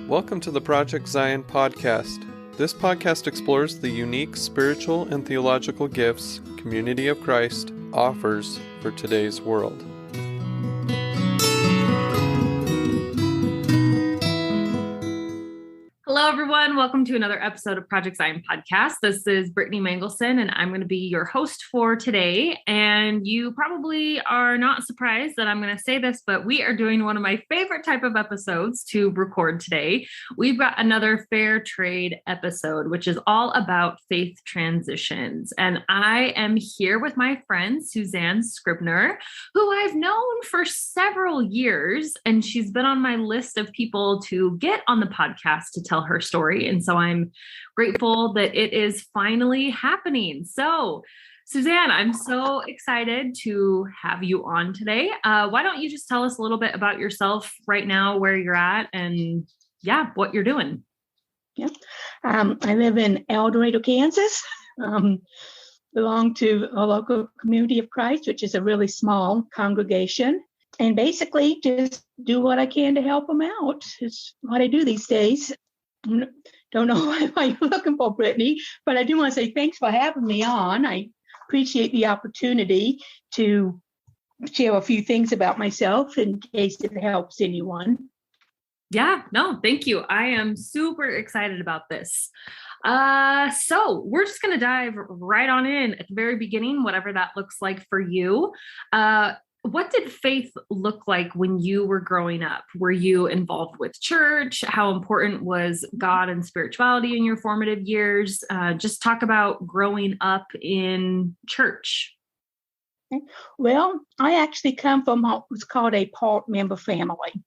Welcome to the Project Zion podcast. This podcast explores the unique spiritual and theological gifts Community of Christ offers for today's world. Hello, everyone. Welcome to another episode of Project Zion Podcast. This is Brittany Mangelson, and I'm going to be your host for today. And you probably are not surprised that I'm going to say this, but we are doing one of my favorite type of episodes to record today. We've got another fair trade episode, which is all about faith transitions. And I am here with my friend, Suzanne Scribner, who I've known for several years, and she's been on my list of people to get on the podcast to tell her story. And so I'm grateful that it is finally happening. So Suzanne, I'm so excited to have you on today. Why don't you just tell us a little bit about yourself right now, where you're at, and what you're doing? I live in El Dorado, Kansas. Belong to a local Community of Christ, which is a really small congregation. And basically just do what I can to help them out. It's what I do these days. Don't know why you're looking for, Brittany, but I do want to say thanks for having me on. I appreciate the opportunity to share a few things about myself in case it helps anyone. Yeah, no, thank you. I am super excited about this. So we're just going to dive right on in at the very beginning, whatever that looks like for you. What did faith look like when you were growing up? Were you involved with church? How important was God and spirituality in your formative years? Just talk about growing up in church. Well, I actually come from what was called a part member family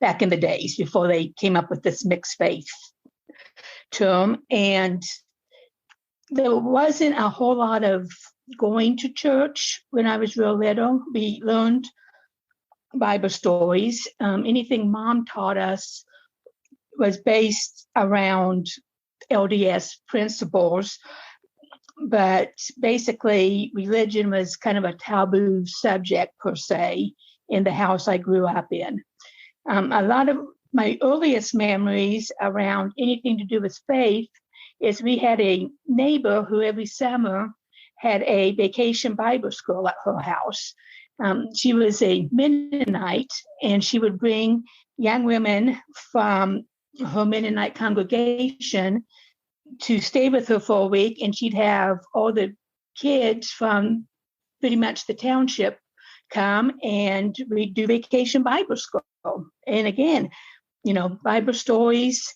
back in the days before they came up with this mixed faith term. And there wasn't a whole lot of going to church when I was real little. We learned Bible stories. Anything Mom taught us was based around LDS principles, but basically religion was kind of a taboo subject per se in the house I grew up in. A lot of my earliest memories around anything to do with faith is we had a neighbor who every summer had a vacation Bible school at her house. She was a Mennonite, and she would bring young women from her Mennonite congregation to stay with her for a week, and she'd have all the kids from pretty much the township come, and we'd do vacation Bible school. And again, Bible stories,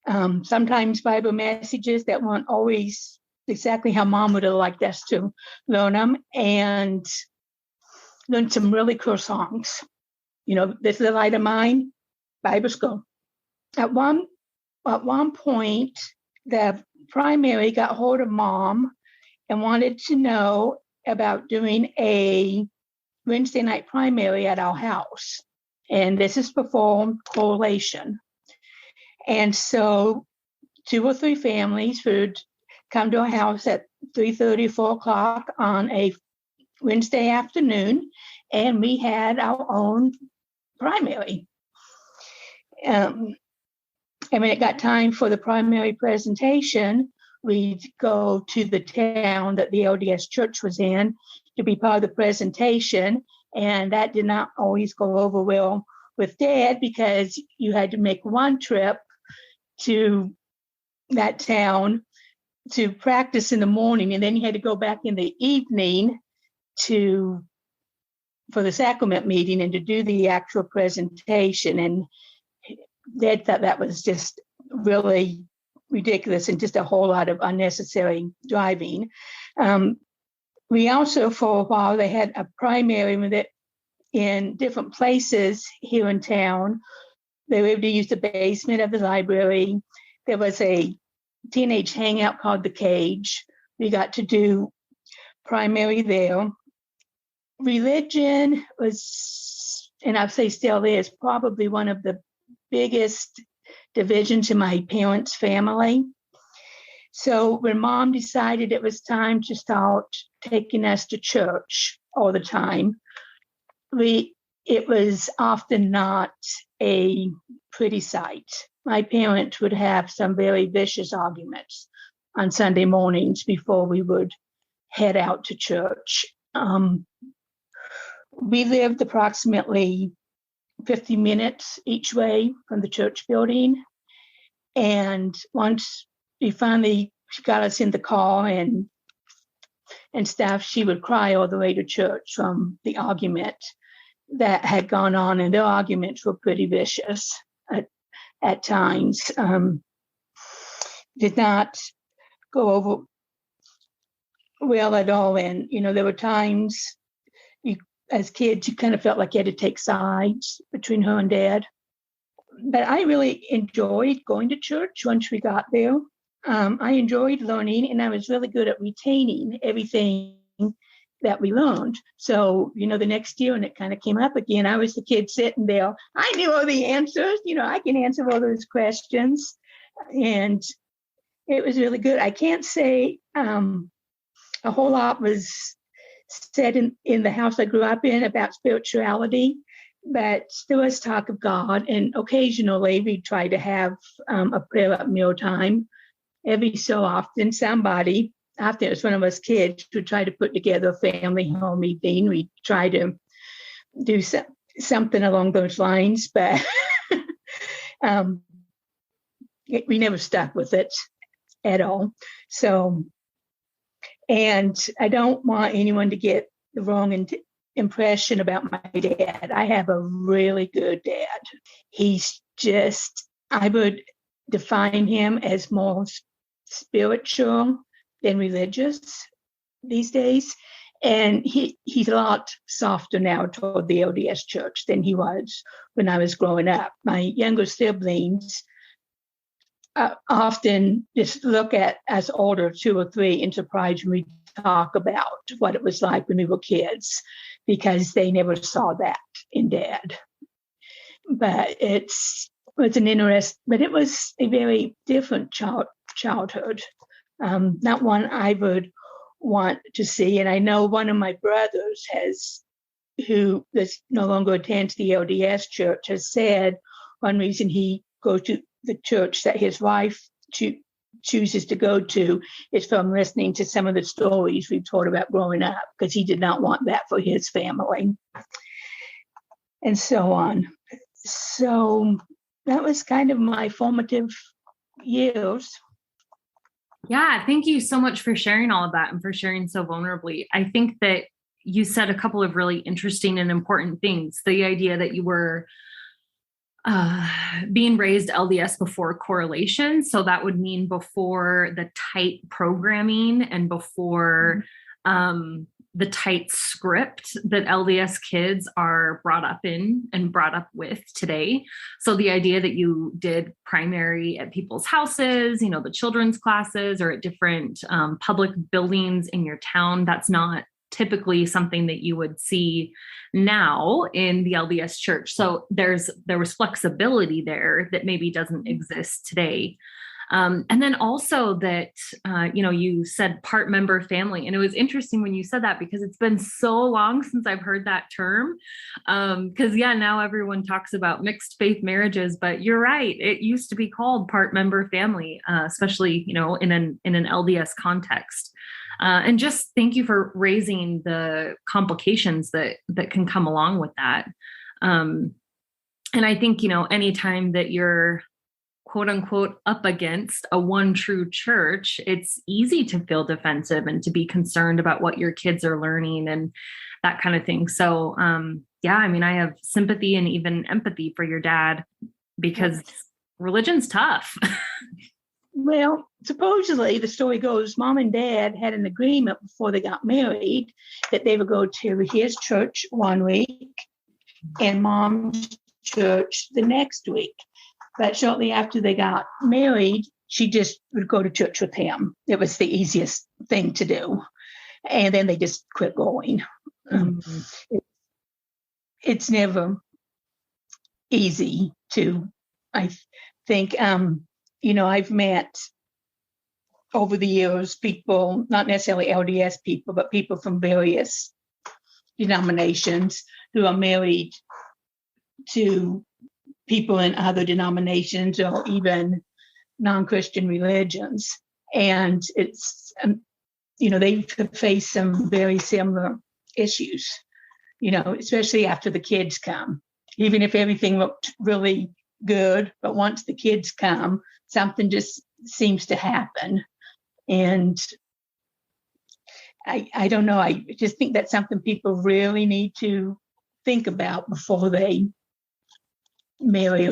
sometimes Bible messages that weren't always exactly how Mom would have liked us to learn them, and learn some really cool songs. This is a light of mine, Bible school. At one point, the primary got hold of Mom and wanted to know about doing a Wednesday night primary at our house. And this is before correlation. And so 2 or 3 families would come to our house at 3:30, 4 o'clock on a Wednesday afternoon, and we had our own primary. And when it got time for the primary presentation, we'd go to the town that the LDS church was in to be part of the presentation, and that did not always go over well with Dad because you had to make one trip to that town to practice in the morning, and then you had to go back in the evening for the sacrament meeting and to do the actual presentation. And Dad thought that was just really ridiculous and just a whole lot of unnecessary driving. We also, for a while, they had a primary in different places here in town. They were able to use the basement of the library. There was a teenage hangout called The Cage. We got to do primary there. Religion was, and I'd say still is, probably one of the biggest divisions in my parents' family. So when Mom decided it was time to start taking us to church all the time, we it was often not a pretty sight. My parents would have some very vicious arguments on Sunday mornings before we would head out to church. We lived approximately 50 minutes each way from the church building. And once we finally got us in the car and stuff, she would cry all the way to church from the argument that had gone on. And their arguments were pretty vicious at times. Did not go over well at all. And, there were times as kids, you kind of felt like you had to take sides between her and Dad. But I really enjoyed going to church once we got there. I enjoyed learning, and I was really good at retaining everything that we learned. So, the next year when it kind of came up again, I was the kid sitting there. I knew all the answers. I can answer all those questions. And it was really good. I can't say a whole lot was said in the house I grew up in about spirituality, but there was talk of God. And occasionally we try to have a prayer at mealtime. Every so often, somebody, after it was one of us kids, would try to put together a family home evening. We try to do something along those lines, but we never stuck with it at all. So, and I don't want anyone to get the wrong impression about my dad. I have a really good dad. He's just, I would define him as more spiritual than religious these days. And he's a lot softer now toward the LDS church than he was when I was growing up. My younger siblings often just look at us older, 2 or 3, and surprised when we talk about what it was like when we were kids, because they never saw that in Dad. But it was a very different childhood, not one I would want to see. And I know one of my brothers who no longer attends the LDS church, has said one reason he goes to the church that his wife chooses to go to is from listening to some of the stories we've told about growing up, because he did not want that for his family, and so on. So that was kind of my formative years. Yeah, thank you so much for sharing all of that and for sharing so vulnerably. I think that you said a couple of really interesting and important things. The idea that you were being raised LDS before correlation. So that would mean before the tight programming and before the tight script that LDS kids are brought up in and brought up with today. So the idea that you did primary at people's houses, the children's classes, or at different public buildings in your town, that's not typically something that you would see now in the LDS church. So there was flexibility there that maybe doesn't exist today. And then also that, you said part member family. And it was interesting when you said that, because it's been so long since I've heard that term. Because now everyone talks about mixed faith marriages, but you're right. It used to be called part member family, especially, in an LDS context. And just thank you for raising the complications that can come along with that. And I think, anytime that you're quote unquote up against a one true church, it's easy to feel defensive and to be concerned about what your kids are learning and that kind of thing. So, I have sympathy and even empathy for your dad, because religion's tough. Well, supposedly the story goes, Mom and Dad had an agreement before they got married that they would go to his church one week and Mom's church the next week. But shortly after they got married, she just would go to church with him. It was the easiest thing to do. And then they just quit going. It's never easy to, I think, I've met over the years people, not necessarily LDS people, but people from various denominations who are married to people in other denominations or even non-Christian religions. And it's, they face some very similar issues, especially after the kids come. Even if everything looked really good, but once the kids come, something just seems to happen. And I don't know, I just think that's something people really need to think about before they marry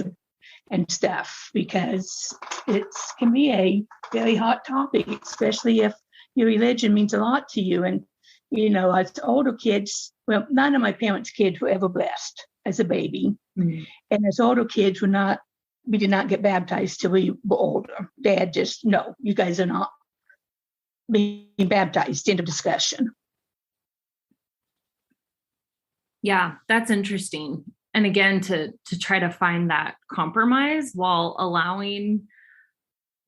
and stuff, because it can be a very hot topic, especially if your religion means a lot to you. And, as older kids, well, none of my parents' kids were ever blessed as a baby. Mm-hmm. And as older kids, we did not get baptized till we were older. Dad just, no, you guys are not being baptized. End of discussion. Yeah, that's interesting. And again, to try to find that compromise while allowing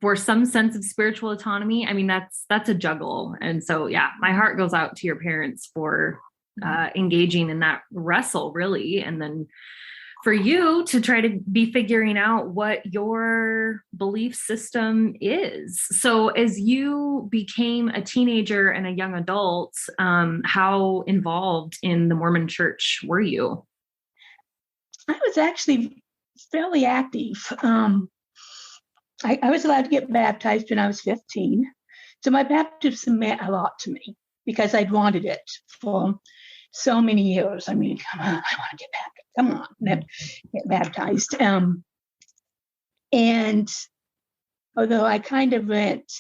for some sense of spiritual autonomy. I mean, that's a juggle. And so, yeah, my heart goes out to your parents for engaging in that wrestle, really. And then for you to try to be figuring out what your belief system is. So as you became a teenager and a young adult, how involved in the Mormon church were you? I was actually fairly active. I was allowed to get baptized when I was 15. So my baptism meant a lot to me because I'd wanted it for so many years. I mean, come on, I want to get baptized. Come on, get baptized. And although I kind of went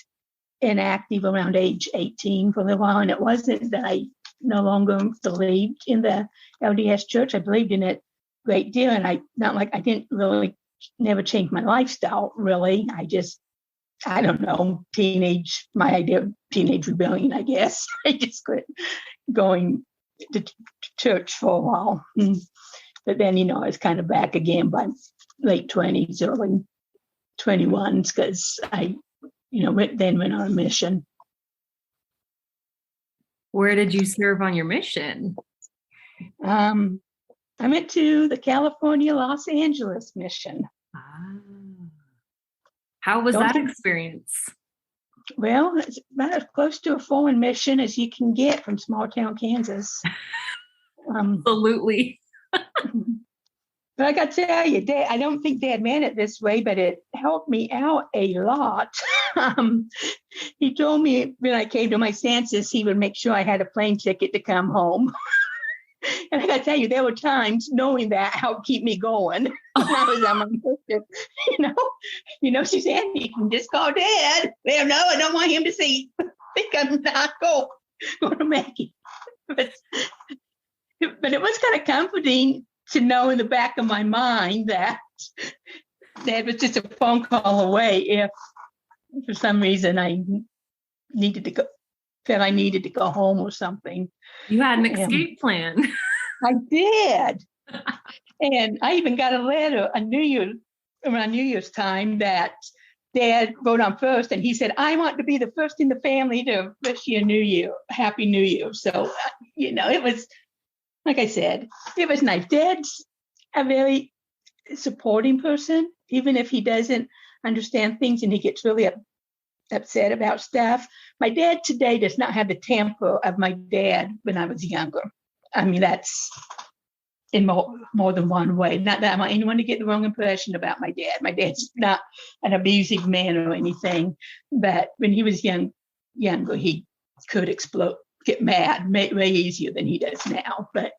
inactive around age 18 for a little while, and it wasn't that I no longer believed in the LDS church. I believed in it a great deal, and I didn't really never change my lifestyle, really. I don't know, my idea of teenage rebellion, I guess. I just quit going to church for a while. But then, I was kind of back again by late 20s, early 21s, because I, went on a mission. Where did you serve on your mission? I went to the California, Los Angeles mission. How was that experience? Well, it's about as close to a foreign mission as you can get from small town Kansas. Absolutely. But I got to tell you, Dad, I don't think Dad meant it this way, but it helped me out a lot. He told me when I came to my senses, he would make sure I had a plane ticket to come home. And I got to tell you, there were times knowing that helped keep me going. When I was on my mission. Suzanne, you can just call Dad. Well, no, I don't want him to think I'm not going to make it. But it was kind of comforting to know in the back of my mind that Dad was just a phone call away if for some reason I needed to go home or something. You had an escape plan. I did. And I even got a letter around New Year's time that Dad wrote on first, and he said, I want to be the first in the family to wish you Happy New Year. So, it was, like I said, it was nice. Dad's a very supporting person, even if he doesn't understand things and he gets really upset about stuff. My dad today does not have the temper of my dad when I was younger. I mean, that's in more than one way. Not that I want anyone to get the wrong impression about my dad. My dad's not an abusive man or anything, but when he was younger, he could explode, get mad way easier than he does now. But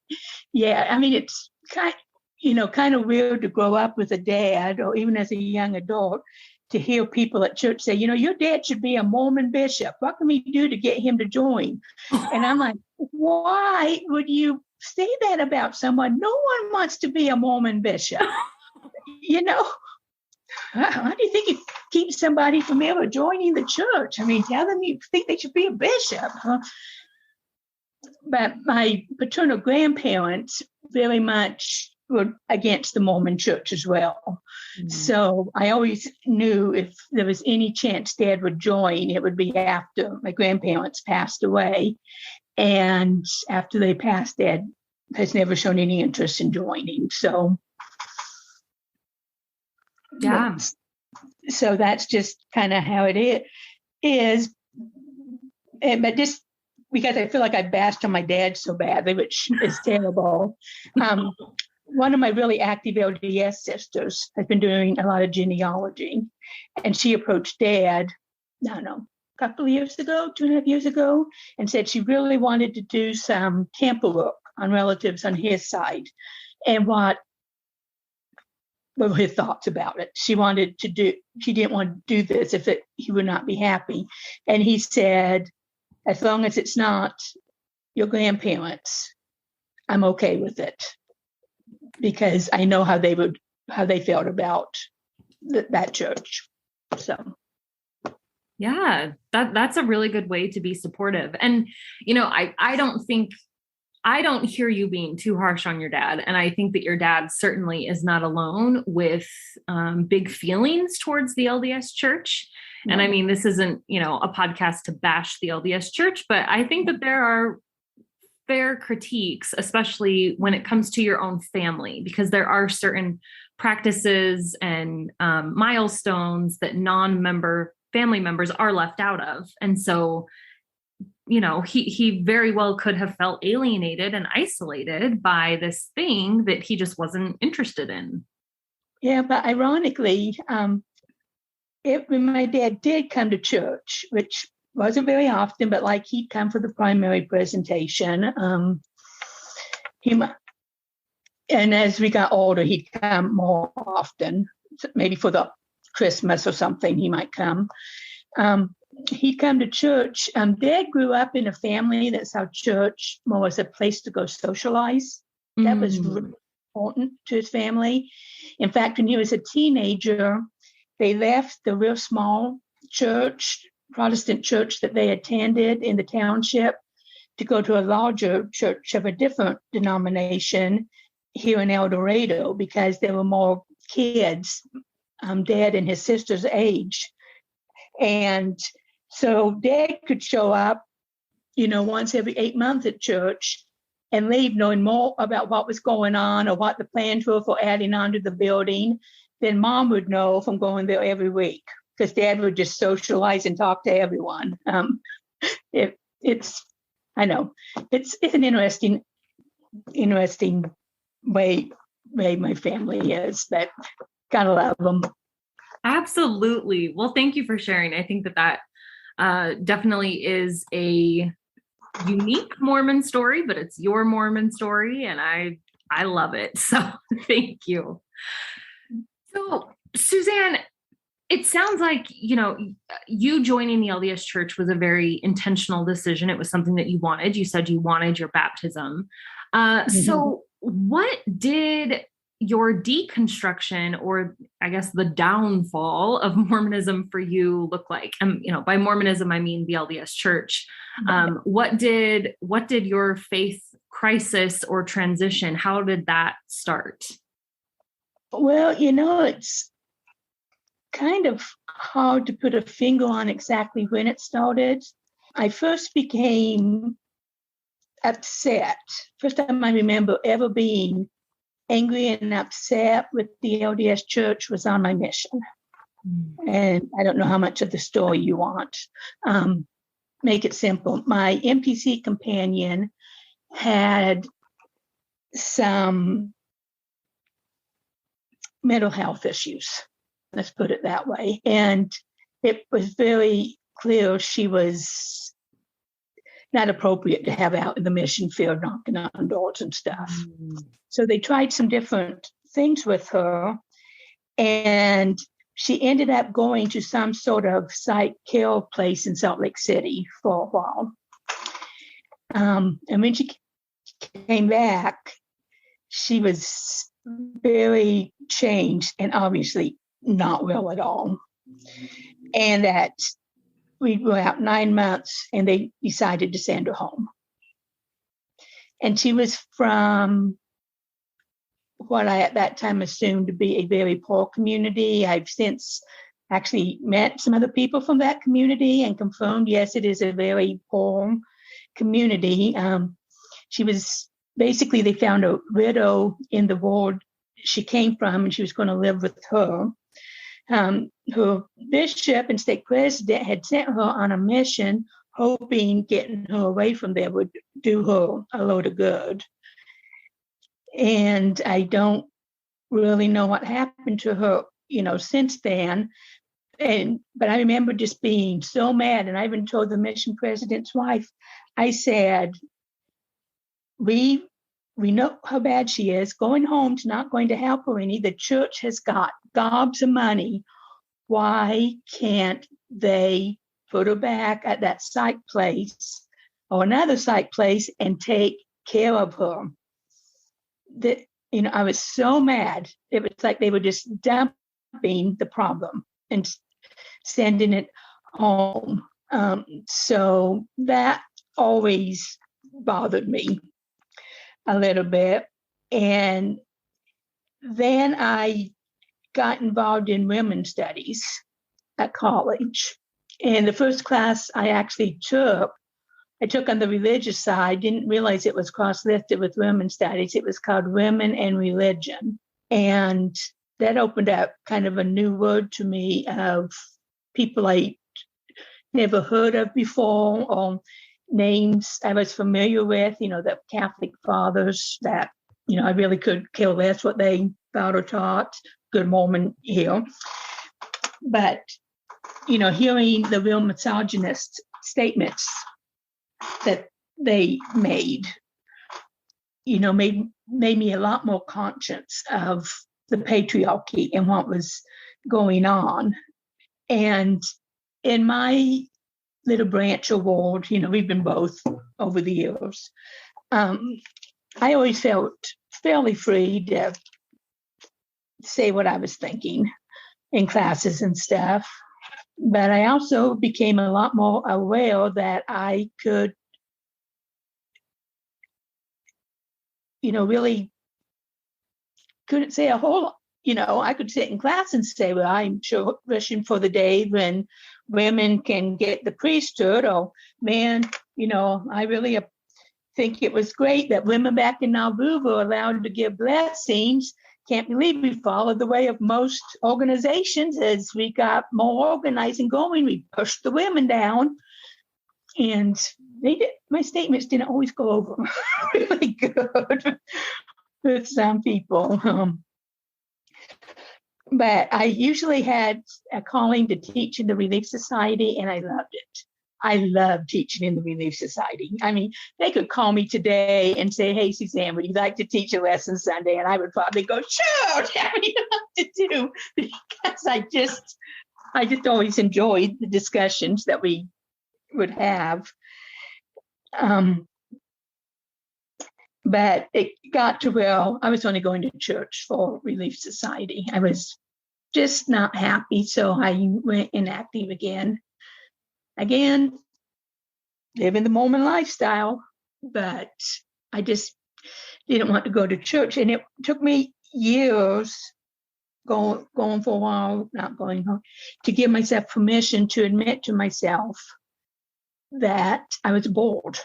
yeah, I mean, it's kind of weird to grow up with a dad, or even as a young adult, to hear people at church say, your dad should be a Mormon bishop. What can we do to get him to join? And I'm like, why would you say that about someone? No one wants to be a Mormon bishop. How do you think it keeps somebody from ever joining the church? I mean, tell them you think they should be a bishop. But my paternal grandparents very much were against the Mormon church as well. Mm-hmm. So I always knew if there was any chance Dad would join, it would be after my grandparents passed away. And after they passed, Dad has never shown any interest in joining. So Yeah. So that's just kind of how it is. But just because I feel like I bashed on my dad so badly, which is terrible. One of my really active LDS sisters has been doing a lot of genealogy, and she approached Dad, I don't know, a couple of years ago, 2.5 years ago, and said she really wanted to do some camper work on relatives on his side, and what were his thoughts about it. She didn't want to do this if he would not be happy. And he said, as long as it's not your grandparents, I'm okay with it, because I know how they felt about that church. So, yeah, that's a really good way to be supportive. And, I don't hear you being too harsh on your dad. And I think that your dad certainly is not alone with big feelings towards the LDS church. Mm-hmm. And I mean, this isn't, a podcast to bash the LDS church, but I think that there are fair critiques, especially when it comes to your own family, because there are certain practices and milestones that non-member family members are left out of. And so, he very well could have felt alienated and isolated by this thing that he just wasn't interested in. Yeah, but ironically, when my dad did come to church, which wasn't very often, but like he'd come for the primary presentation. And as we got older, he'd come more often, maybe for the Christmas or something, he might come. He'd come to church. Dad grew up in a family that saw church more as a place to go socialize. That was really important to his family. In fact, when he was a teenager, they left the real small Protestant church that they attended in the township to go to a larger church of a different denomination here in El Dorado, because there were more kids, Dad and his sister's age. And so Dad could show up, once every 8 months at church and leave knowing more about what was going on or what the plans were for adding on to the building than Mom would know from going there every week, because Dad would just socialize and talk to everyone. It's an interesting way my family is, but gotta love them. Absolutely. Well, thank you for sharing. I think that definitely is a unique Mormon story, but it's your Mormon story, and I love it. So thank you. So, Suzanne, it sounds like, you joining the LDS church was a very intentional decision. It was something that you wanted. You said you wanted your baptism. So what did your deconstruction, or I guess the downfall of Mormonism for you look like? By Mormonism, I mean the LDS church. What did your faith crisis or transition, how did that start? Well, it's kind of hard to put a finger on exactly when it started. I first became upset. First time I remember ever being angry and upset with the LDS church was on my mission. And I don't know how much of the story you want. Make it simple. My MPC companion had some mental health issues. Let's put it that way. And it was very clear she was not appropriate to have out in the mission field knocking on doors and stuff. So they tried some different things with her, and she ended up going to some sort of psych care place in Salt Lake City for a while. And when she came back, she was very changed and obviously not well at all. And that we were out 9 months and they decided to send her home. And she was from what I at that time assumed to be a very poor community. I've since actually met some other people from that community and confirmed, yes, it is a very poor community. She was basically, they found a widow in the ward she came from, and she was going to live with her. her bishop and stake president had sent her on a mission, hoping getting her away from there would do her a load of good. And I don't really know what happened to her, since then. But I remember just being so mad, and I even told the mission president's wife, I said, we know how bad she is. Going home's not going to help her any. The church has got gobs of money. Why can't they put her back at that psych place or another psych place and take care of her? I was so mad. It was like they were just dumping the problem and sending it home. So that always bothered me a little bit. And then I got involved in women's studies at college. And the first class I actually took on the religious side, didn't realize it was cross-listed with women's studies. It was called Women and Religion. And that opened up kind of a new world to me of people I never heard of before, or names I was familiar with, the Catholic fathers that, I really could care less what they thought or taught. Good Mormon here. But, hearing the real misogynist statements that they made, made me a lot more conscious of the patriarchy and what was going on. And in my little branch of world, we've been both over the years, I always felt fairly free to say what I was thinking in classes and stuff. But I also became a lot more aware that I could, really couldn't say a whole lot. I could sit in class and say, well, I'm sure wishing for the day when women can get the priesthood, or man, I really think it was great that women back in Nauvoo were allowed to give blessings. Can't believe we followed the way of most organizations. As we got more organizing going, we pushed the women down. And my statements didn't always go over really good with some people. But I usually had a calling to teach in the Relief Society, and I loved it. I loved teaching in the Relief Society. I mean, they could call me today and say, hey, Suzanne, would you like to teach a lesson Sunday? And I would probably go, sure, tell me what to do. Because I just always enjoyed the discussions that we would have. But it got to where I was only going to church for Relief Society. I was just not happy, so I went inactive again. Living the Mormon lifestyle, but I just didn't want to go to church. And it took me years, going for a while, not going home, to give myself permission to admit to myself that I was bored.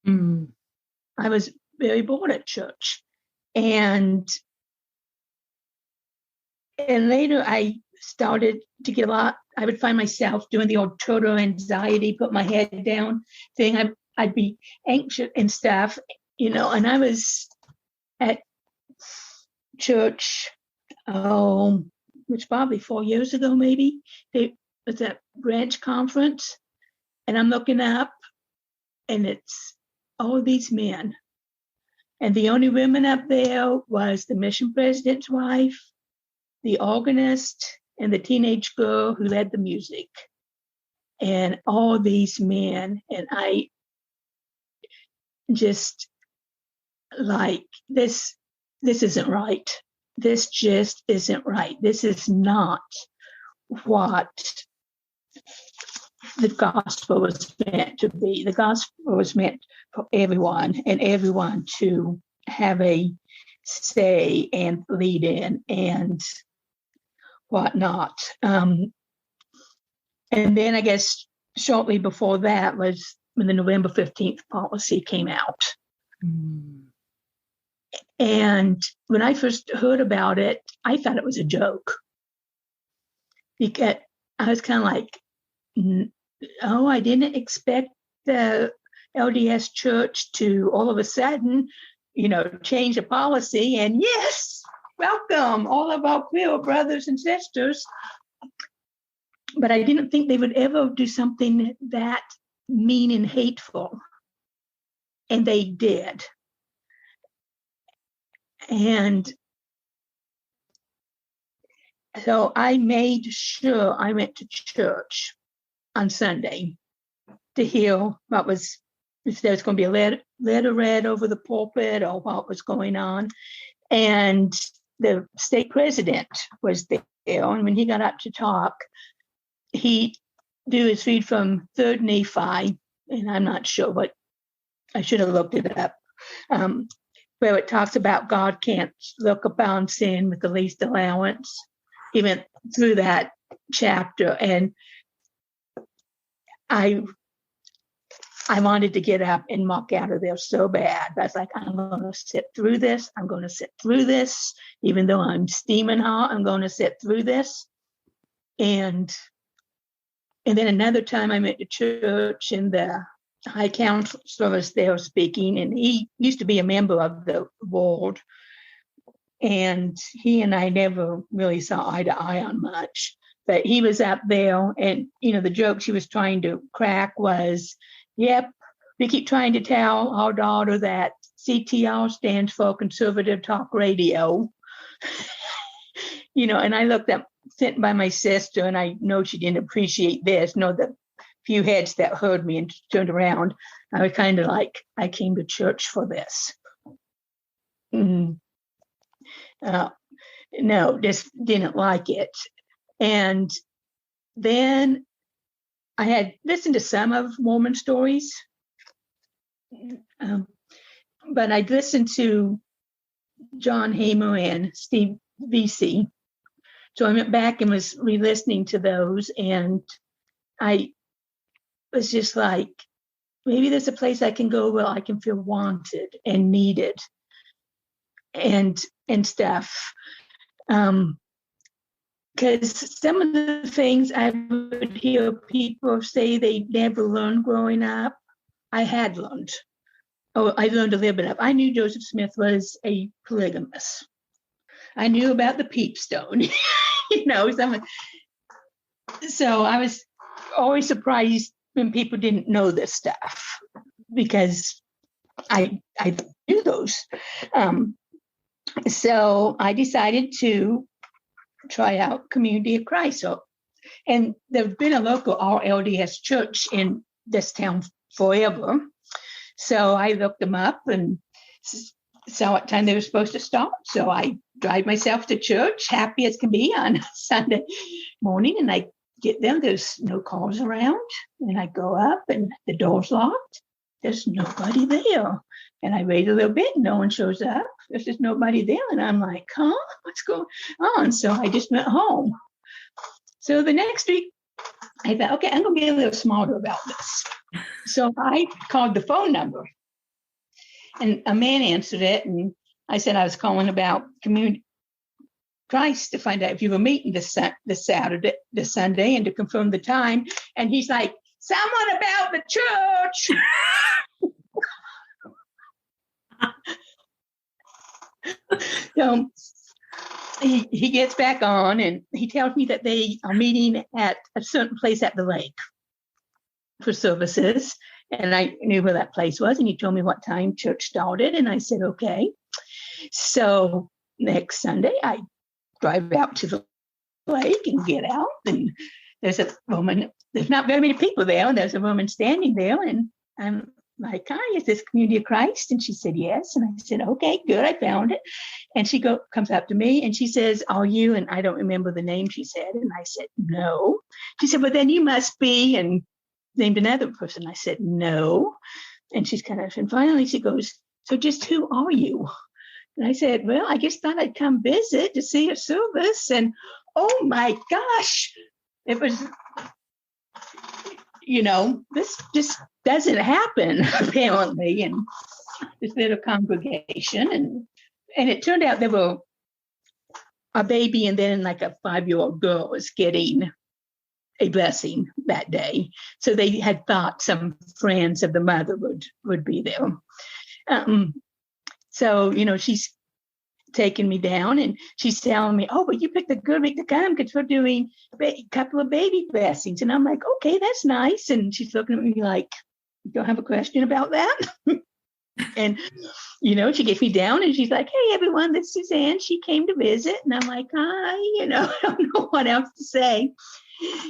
I was very bored at church. And later I started to get a lot. I would find myself doing the old total anxiety, put my head down thing. I'd be anxious and stuff, and I was at church, which probably 4 years ago, maybe. It was a branch conference, and I'm looking up, and it's all these men. And the only women up there was the mission president's wife, the organist, and the teenage girl who led the music. And all these men, and I just like, this isn't right. This just isn't right. This is not what the gospel was meant to be. The gospel was meant for everyone, and everyone to have a say and lead in and whatnot. And then I guess shortly before that was when the November 15th policy came out. And when I first heard about it, I thought it was a joke. because I was kind of like, oh, I didn't expect the LDS Church to all of a sudden, change a policy. And yes, welcome all of our queer brothers and sisters. But I didn't think they would ever do something that mean and hateful. And they did. And so I made sure I went to church on Sunday to hear if there was going to be a letter read over the pulpit or what was going on. And the state president was there. And when he got up to talk, he do his read from 3rd Nephi, and I'm not sure what, I should have looked it up, where it talks about God can't look upon sin with the least allowance. He went through that chapter, and I wanted to get up and walk out of there so bad. I was like, I'm going to sit through this. I'm going to sit through this. Even though I'm steaming hot, I'm going to sit through this. And then another time I went to church, and the high counselor was there speaking, and he used to be a member of the board. And he and I never really saw eye to eye on much. But he was up there, and, the joke she was trying to crack was, yep, we keep trying to tell our daughter that CTR stands for Conservative Talk Radio. And I looked up, sitting by my sister, and I know she didn't appreciate this. The few heads that heard me and turned around, I was kind of like, I came to church for this. No, just didn't like it. And then I had listened to some of Mormon stories, but I'd listened to John Hamer and Steve Vesey. So I went back and was re-listening to those, and I was just like, maybe there's a place I can go where I can feel wanted and needed and stuff. Because some of the things I would hear people say they never learned growing up, I had learned. Oh, I learned a little bit of. I knew Joseph Smith was a polygamist. I knew about the peepstone, So I was always surprised when people didn't know this stuff, because I knew those. So I decided to try out Community of Christ. And there's been a local all LDS church in this town forever. So I looked them up and saw what time they were supposed to start. So I drive myself to church, happy as can be, on Sunday morning. And I get there, there's no cars around. And I go up, and the door's locked. There's nobody there. And I wait a little bit, and no one shows up. There's just nobody there. And I'm like, what's going on? So I just went home. So the next week, I thought, okay, I'm going to be a little smarter about this. So I called the phone number, and a man answered it. And I said I was calling about Community Christ to find out if you were meeting this Sunday, and to confirm the time. And he's like, someone about the church. So he gets back on, and he tells me that they are meeting at a certain place at the lake for services. And I knew where that place was, and he told me what time church started. And I said, okay. So next Sunday, I drive out to the lake and get out, and there's a woman. There's not very many people there, and there's a woman standing there, and I'm like, hi, is this Community of Christ? And she said, yes. And I said, okay, good, I found it. And she comes up to me, and she says, are you? And I don't remember the name she said. And I said, no. She said, well, then you must be, and named another person. I said, no. And she's and finally she goes, so just who are you? And I said, well, I just thought I'd come visit to see a service. And oh my gosh, it was, this just doesn't happen, apparently, in this little congregation. And it turned out there were a baby and then like a 5-year-old girl was getting a blessing that day. So they had thought some friends of the mother would be there. So, she's taking me down and she's telling me, oh, but you picked a good week to come because we're doing a couple of baby blessings. And I'm like, okay, that's nice. And she's looking at me like, you don't have a question about that? And, she gets me down and she's like, hey, everyone, this is Suzanne. She came to visit. And I'm like, hi, I don't know what else to say.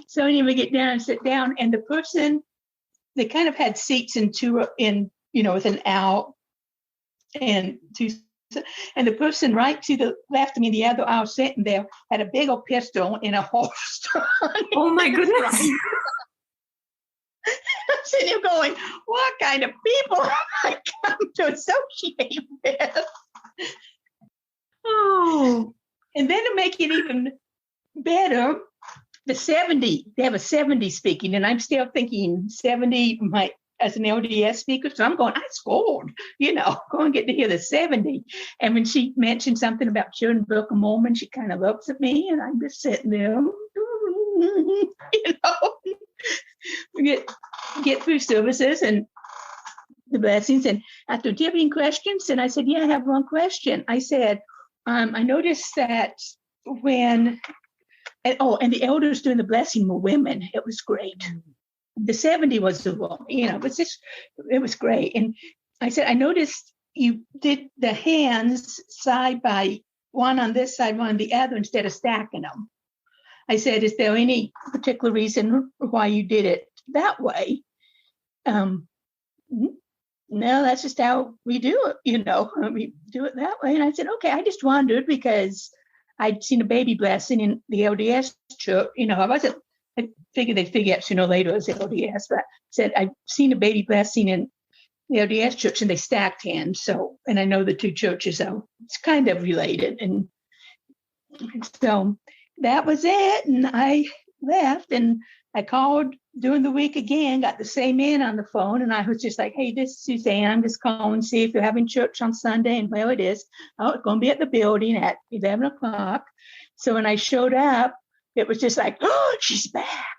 So anyway, we get down and sit down. And the person, they kind of had seats with an aisle and two. And the person right to the left of me, the other aisle sitting there, had a big old pistol in a holster. Oh, my goodness. I'm sitting here going, what kind of people have I come to associate with? Oh. And then to make it even better, they have a 70 speaking, and I'm still thinking 70 as an LDS speaker. So I'm going, I scored, go and get to hear the 70. And when she mentioned something about children Book of Mormon, she kind of looks at me and I'm just sitting there, we get through services and the blessings. And after, do you have any questions? And I said, yeah, I have one question. I said, I noticed that and the elders doing the blessing were women. It was great. The 70 was the woman, it was great. And I said, I noticed you did the hands side by one on this side, one on the other, instead of stacking them. I said, is there any particular reason why you did it that way? No, that's just how we do it, we do it that way. And I said, okay, I just wondered because I'd seen a baby blessing in the LDS church. I figured they'd figure out sooner or later as LDS, but said I've seen a baby blessing in the LDS church and they stacked hands. So, and I know the two churches, so it's kind of related. And so that was it. And I left and I called during the week again, got the same man on the phone. And I was just like, hey, this is Suzanne. I'm just calling to see if you're having church on Sunday. And well, it is. Oh, it's going to be at the building at 11 o'clock. So when I showed up, it was just like, oh, she's back.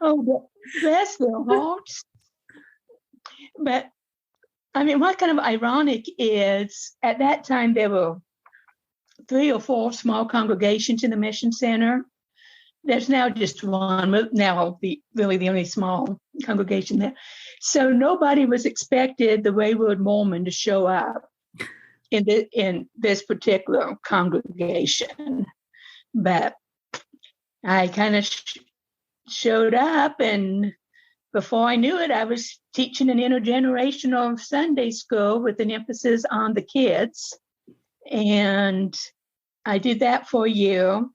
Oh, bless their hearts. But, what kind of ironic is at that time there were 3 or 4 small congregations in the mission center. There's now just one, now really the only small congregation there. So nobody was expected the Wayward Mormon to show up in this particular congregation. But I kind of showed up, and before I knew it, I was teaching an intergenerational Sunday school with an emphasis on the kids. And I did that for a year.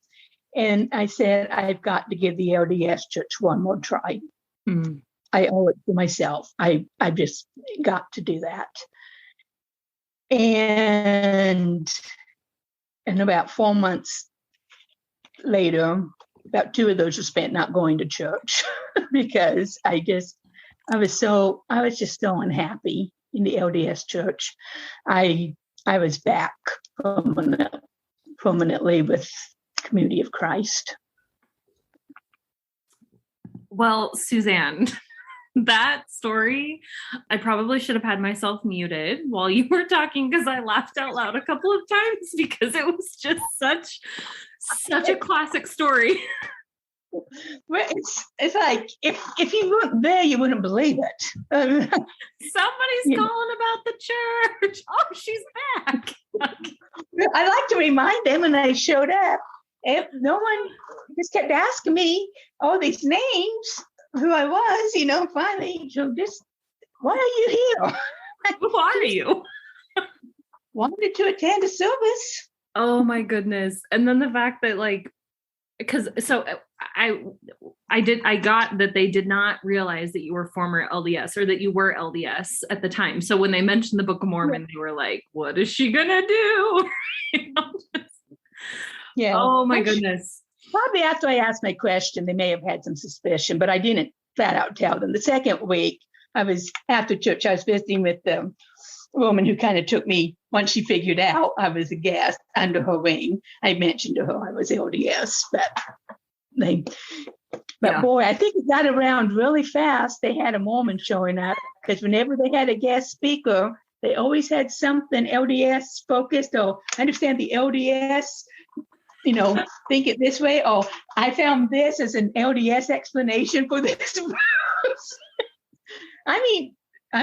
And I said, I've got to give the LDS church one more try. I owe it to myself. I just got to do that. And about 4 months later, about 2 of those were spent not going to church because I was just so unhappy in the LDS church. I was back permanently with Community of Christ. Well, Suzanne, that story, I probably should have had myself muted while you were talking because I laughed out loud a couple of times because it was just such a classic story. Well, it's like if you weren't there, you wouldn't believe it. Somebody's calling about the church. Oh, she's back. I like to remind them when I showed up. If no one just kept asking me all these names, who I was, finally, just, why are you here? Who are you? Wanted to attend a service. Oh my goodness. And then the fact that I got that they did not realize that you were former LDS or that you were LDS at the time. So when they mentioned the Book of Mormon, they were like, what is she going to do? Yeah. Oh my goodness. Probably after I asked my question, they may have had some suspicion, but I didn't flat out tell them. The second week, after church, I was visiting with woman who kind of took me, once she figured out I was a guest, under her wing. I mentioned to her I was LDS, but boy, I think it got around really fast. They had a Mormon showing up, because whenever they had a guest speaker, they always had something LDS focused, or understand the LDS, think it this way. Oh, I found this as an LDS explanation for this verse. I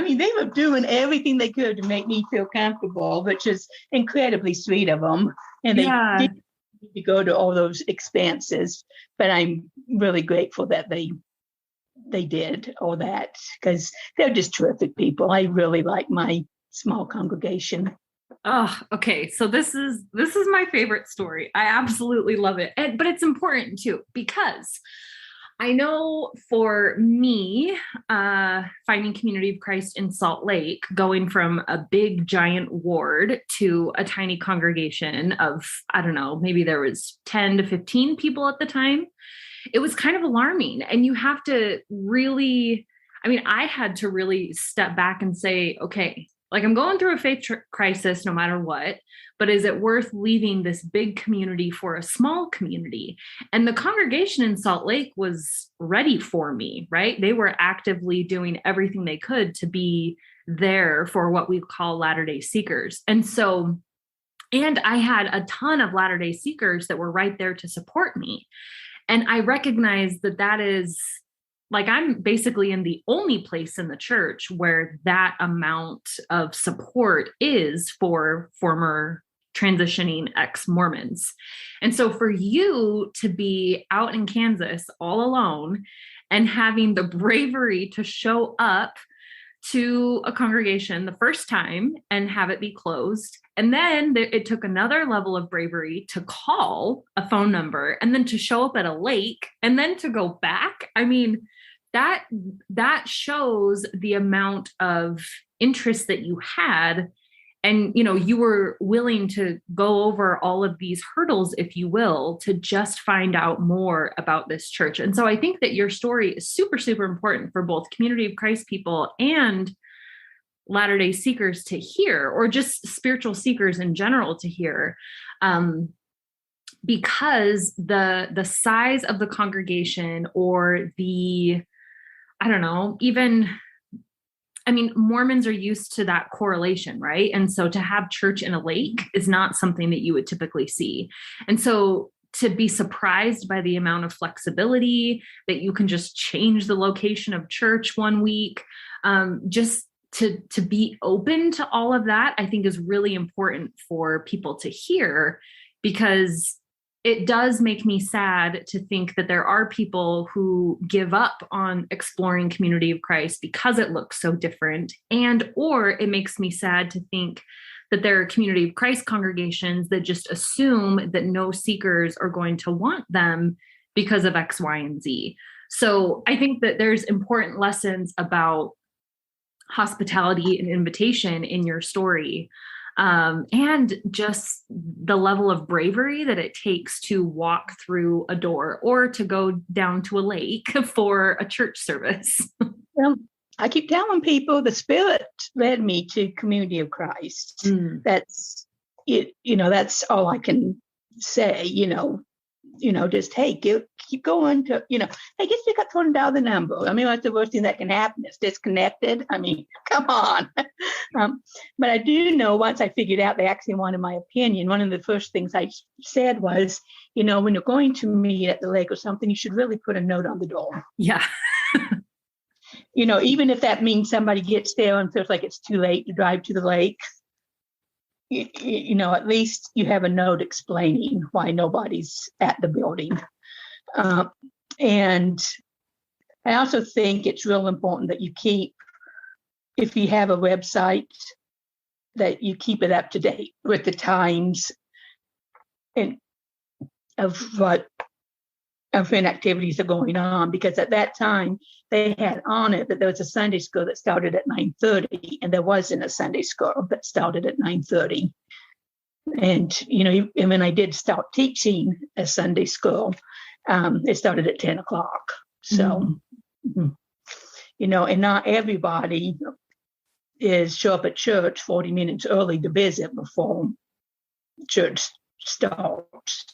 mean, they were doing everything they could to make me feel comfortable, which is incredibly sweet of them. And they didn't need to go to all those expanses, but I'm really grateful that they did all that, because they're just terrific people. I really like my small congregation. Oh, okay. So this is my favorite story. I absolutely love it. But it's important too, because I know for me, finding Community of Christ in Salt Lake, going from a big giant ward to a tiny congregation of, I don't know, maybe there was 10 to 15 people at the time, it was kind of alarming. And you have to really, I had to really step back and say, okay, like, I'm going through a faith crisis no matter what, but is it worth leaving this big community for a small community? And the congregation in Salt Lake was ready for me, right? They were actively doing everything they could to be there for what we call Latter-day Seekers. And I had a ton of Latter-day Seekers that were right there to support me. And I recognized that is, like, I'm basically in the only place in the church where that amount of support is for former transitioning ex-Mormons. And so for you to be out in Kansas all alone and having the bravery to show up to a congregation the first time and have it be closed. And then it took another level of bravery to call a phone number, and then to show up at a lake, and then to go back. That shows the amount of interest that you had. And, you were willing to go over all of these hurdles, if you will, to just find out more about this church. And so I think that your story is super, super important for both Community of Christ people and Latter-day Seekers to hear, or just spiritual seekers in general to hear, because the size of the congregation, or I don't know, Mormons are used to that correlation, right? And so to have church in a lake is not something that you would typically see. And so to be surprised by the amount of flexibility that you can just change the location of church one week, just to be open to all of that, I think is really important for people to hear, because it does make me sad to think that there are people who give up on exploring Community of Christ because it looks so different, or it makes me sad to think that there are Community of Christ congregations that just assume that no seekers are going to want them because of X, Y, and Z. So I think that there's important lessons about hospitality and invitation in your story. And just the level of bravery that it takes to walk through a door or to go down to a lake for a church service. Well, I keep telling people the Spirit led me to Community of Christ. That's it. That's all I can say. Just keep going to. Hey, just pick up phone and dial the number. What's the worst thing that can happen? It's disconnected. Come on. But I do know, once I figured out they actually wanted my opinion, one of the first things I said was, when you're going to meet at the lake or something, you should really put a note on the door. Yeah. Even if that means somebody gets there and feels like it's too late to drive to the lake, at least you have a note explaining why nobody's at the building. And I also think it's real important that you keep, if you have a website, that you keep it up to date with the times and of what event activities are going on, because at that time they had on it that there was a Sunday school that started at 9:30, and there wasn't a Sunday school that started at 9:30. And when I did start teaching a Sunday school, it started at 10 o'clock. So, and not everybody is show up at church 40 minutes early to visit before church starts.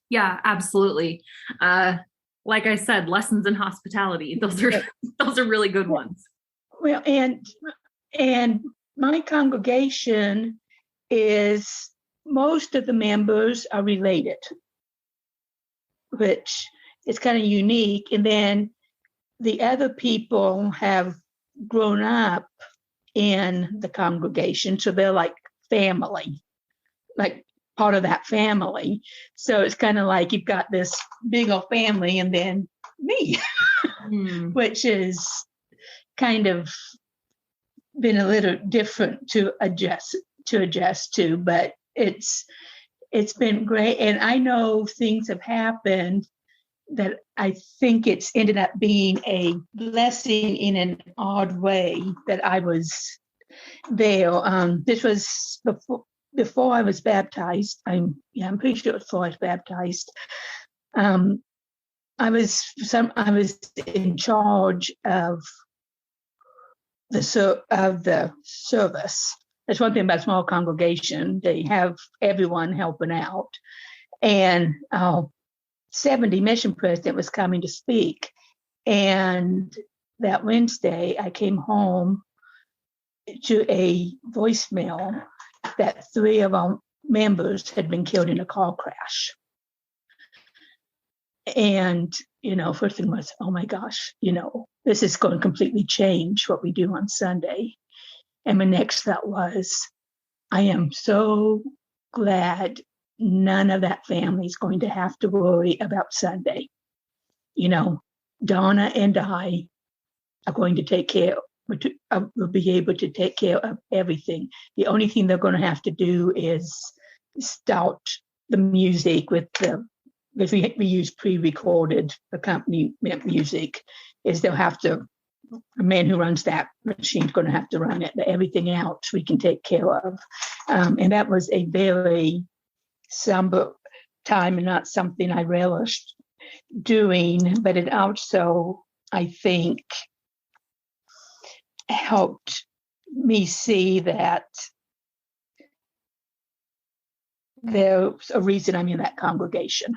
Yeah, absolutely. Like I said, lessons in hospitality. Those are really good ones. Well, and my congregation is, most of the members are related, which is kind of unique. And then the other people have grown up in the congregation, so they're like family, like part of that family. So it's kind of like you've got this big old family and then me, which is kind of been a little different to adjust to, but it's been great. And I know things have happened that I think it's ended up being a blessing in an odd way that I was there. This was before I was baptized. I'm pretty sure it was before I was baptized. I was in charge of the service. That's one thing about a small congregation. They have everyone helping out. And 70 mission president was coming to speak. And that Wednesday, I came home to a voicemail that 3 of our members had been killed in a car crash. And, first thing was, oh my gosh, this is going to completely change what we do on Sunday. And my next thought was, I am so glad none of that family is going to have to worry about Sunday. Donna and I are going to take care, will be able to take care of everything. The only thing they're going to have to do is start the music because we use pre-recorded accompaniment music, is they'll have to, the man who runs that machine's going to have to run it, but everything else we can take care of. And that was a very somber time and not something I relished doing, but it also, I think, helped me see that there's a reason I'm in that congregation,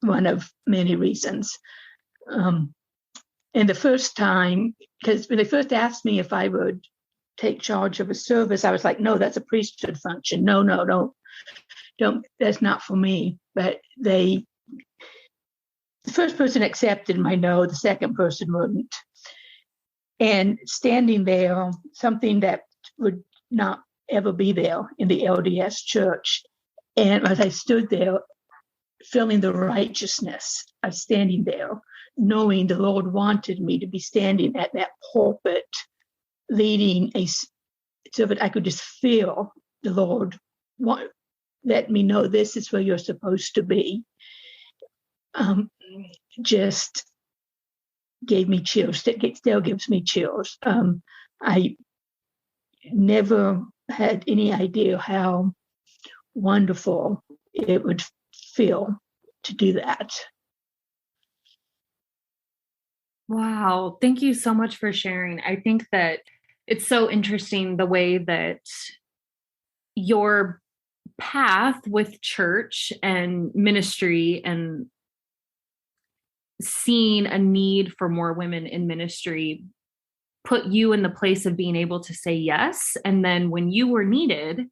one of many reasons. And the first time, because when they first asked me if I would take charge of a service, I was like, no, that's a priesthood function. No, don't, that's not for me. But the first person accepted my no, the second person wouldn't. And standing there, something that would not ever be there in the LDS church. And as I stood there, feeling the righteousness of standing there, knowing the Lord wanted me to be standing at that pulpit, leading so that I could just feel the Lord let me know this is where you're supposed to be. Just gave me chills. It still gives me chills. I never had any idea how wonderful it would feel to do that. Wow. Thank you so much for sharing. I think that it's so interesting the way that your path with church and ministry and seeing a need for more women in ministry put you in the place of being able to say yes. And then when you were needed,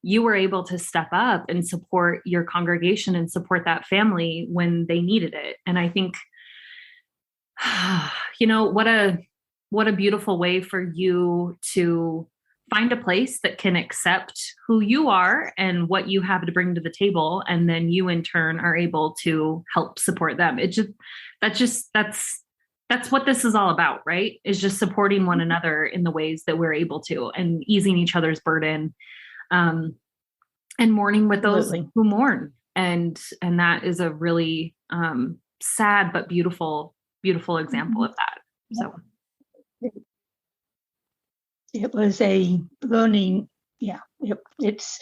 you were able to step up and support your congregation and support that family when they needed it. And I think, what a beautiful way for you to find a place that can accept who you are and what you have to bring to the table. And then you in turn are able to help support them. That's what this is all about, right? Is just supporting one another in the ways that we're able to and easing each other's burden, and mourning with those who mourn. And that is a really sad, but beautiful example of that. So it was a learning. Yeah, it's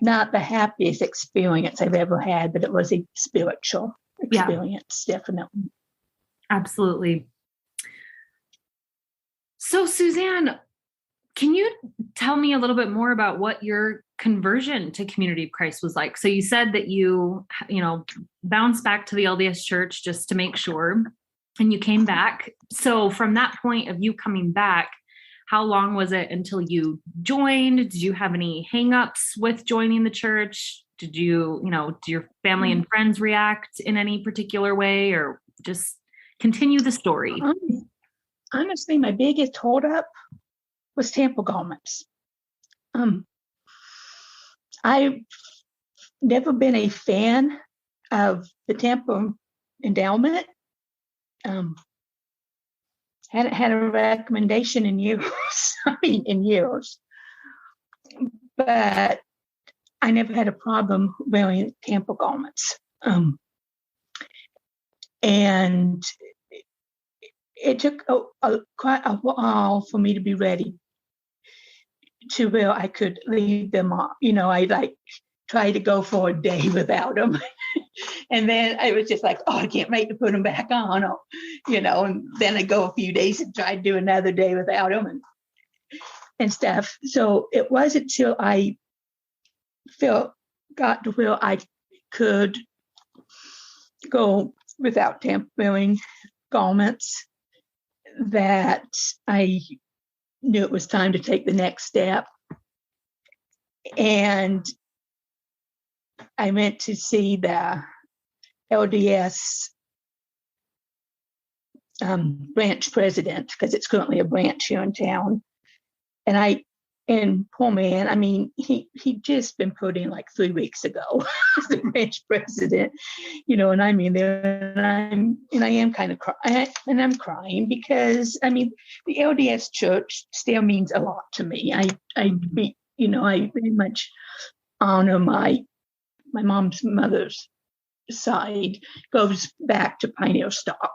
not the happiest experience I've ever had, but it was a spiritual experience, definitely. Absolutely. So Suzanne, can you tell me a little bit more about what your conversion to Community of Christ was like? So you said that you bounced back to the LDS church just to make sure, and you came back. So from that point of you coming back, how long was it until you joined? Did you have any hangups with joining the church? Did you, do your family and friends react in any particular way, or just continue the story? Honestly, my biggest holdup was temple garments. I've never been a fan of the temple endowment. Hadn't had a recommendation in years. But I never had a problem wearing temple garments. And it took quite a while for me to be ready to where I could leave them off. I tried to go for a day without them. And then I was just like, I can't wait to put them back on, and then I go a few days and try to do another day without them and stuff. So it wasn't until I got to where I could go without wearing garments that I knew it was time to take the next step. And I went to see the LDS branch president, because it's currently a branch here in town. And poor man, he just been put in like 3 weeks ago as the branch president, and I am kind of crying, and I'm crying because the LDS church still means a lot to me. I very much honor my mother's side, goes back to pioneer stock.